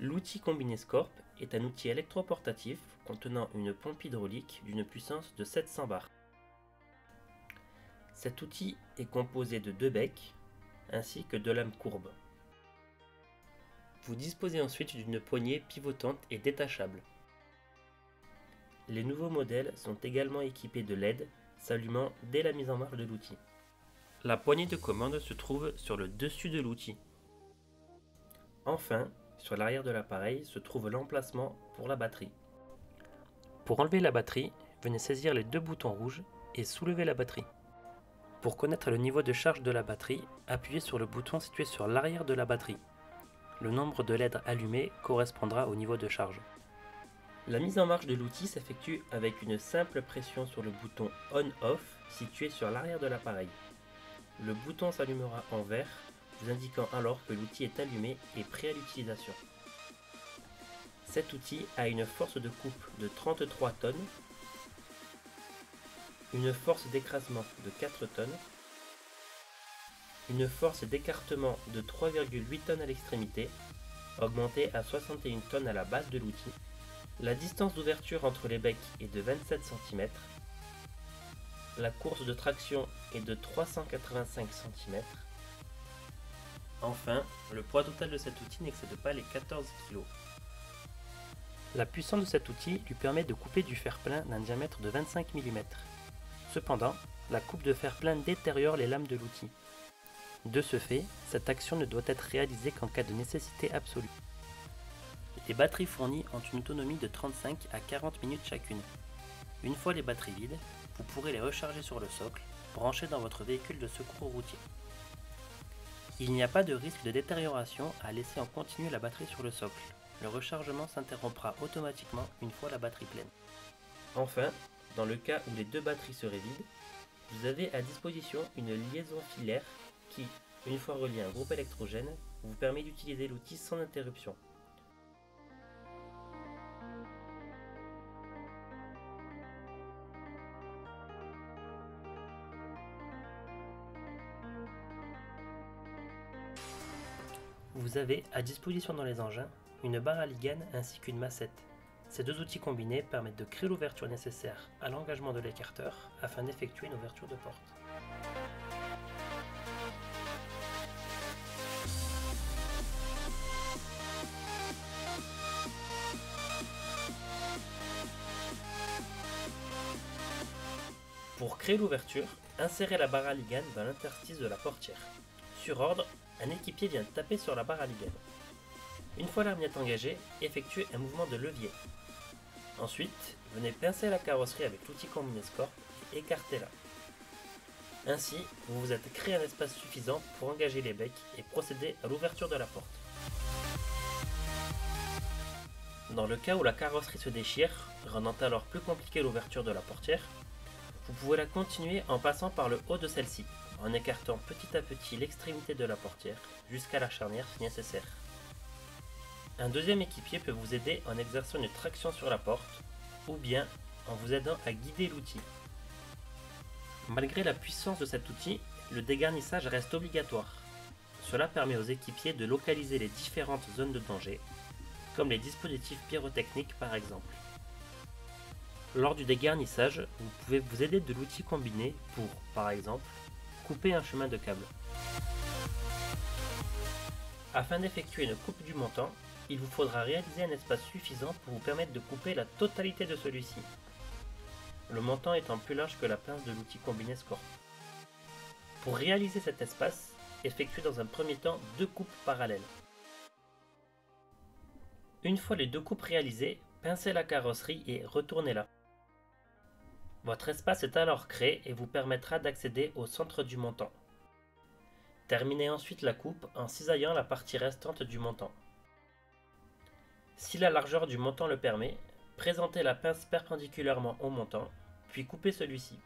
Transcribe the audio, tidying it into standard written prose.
L'outil Combinescorp est un outil électroportatif contenant une pompe hydraulique d'une puissance de 700 bars. Cet outil est composé de 2 becs ainsi que de lames courbes. Vous disposez ensuite d'une poignée pivotante et détachable. Les nouveaux modèles sont également équipés de LED s'allumant dès la mise en marche de l'outil. La poignée de commande se trouve sur le dessus de l'outil. Enfin, sur l'arrière de l'appareil se trouve l'emplacement pour la batterie. Pour enlever la batterie, venez saisir les 2 boutons rouges et soulever la batterie. Pour connaître le niveau de charge de la batterie, appuyez sur le bouton situé sur l'arrière de la batterie. Le nombre de LED allumés correspondra au niveau de charge. La mise en marche de l'outil s'effectue avec une simple pression sur le bouton On/Off situé sur l'arrière de l'appareil. Le bouton s'allumera en vert, vous indiquant alors que l'outil est allumé et prêt à l'utilisation. Cet outil a une force de coupe de 33 tonnes, une force d'écrasement de 4 tonnes, une force d'écartement de 3,8 tonnes à l'extrémité, augmentée à 61 tonnes à la base de l'outil. La distance d'ouverture entre les becs est de 27 cm. La course de traction est de 385 cm. Enfin, le poids total de cet outil n'excède pas les 14 kg. La puissance de cet outil lui permet de couper du fer plein d'un diamètre de 25 mm. Cependant, la coupe de fer plein détériore les lames de l'outil. De ce fait, cette action ne doit être réalisée qu'en cas de nécessité absolue. Les batteries fournies ont une autonomie de 35 à 40 minutes chacune. Une fois les batteries vides, vous pourrez les recharger sur le socle, branché dans votre véhicule de secours routier. Il n'y a pas de risque de détérioration à laisser en continu la batterie sur le socle. Le rechargement s'interrompra automatiquement une fois la batterie pleine. Enfin, dans le cas où les 2 batteries seraient vides, vous avez à disposition une liaison filaire qui, une fois reliée à un groupe électrogène, vous permet d'utiliser l'outil sans interruption. Vous avez à disposition dans les engins une barre à ligane ainsi qu'une massette. Ces 2 outils combinés permettent de créer l'ouverture nécessaire à l'engagement de l'écarteur afin d'effectuer une ouverture de porte. Pour créer l'ouverture, insérez la barre à ligane dans l'interstice de la portière. Sur ordre, un équipier vient taper sur la barre à ligane. Une fois l'armiette engagée, effectuez un mouvement de levier. Ensuite, venez pincer la carrosserie avec l'outil Combinescorp et écartez-la. Ainsi, vous vous êtes créé un espace suffisant pour engager les becs et procéder à l'ouverture de la porte. Dans le cas où la carrosserie se déchire, rendant alors plus compliqué l'ouverture de la portière, vous pouvez la continuer en passant par le haut de celle-ci, en écartant petit à petit l'extrémité de la portière jusqu'à la charnière si nécessaire. Un deuxième équipier peut vous aider en exerçant une traction sur la porte ou bien en vous aidant à guider l'outil. Malgré la puissance de cet outil, le dégarnissage reste obligatoire. Cela permet aux équipiers de localiser les différentes zones de danger, comme les dispositifs pyrotechniques par exemple. Lors du dégarnissage, vous pouvez vous aider de l'outil combiné pour, par exemple, couper un chemin de câble. Afin d'effectuer une coupe du montant, il vous faudra réaliser un espace suffisant pour vous permettre de couper la totalité de celui-ci, le montant étant plus large que la pince de l'outil Combinescorp. Pour réaliser cet espace, effectuez dans un premier temps 2 coupes parallèles. Une fois les 2 coupes réalisées, pincez la carrosserie et retournez-la. Votre espace est alors créé et vous permettra d'accéder au centre du montant. Terminez ensuite la coupe en cisaillant la partie restante du montant. Si la largeur du montant le permet, présentez la pince perpendiculairement au montant, puis coupez celui-ci.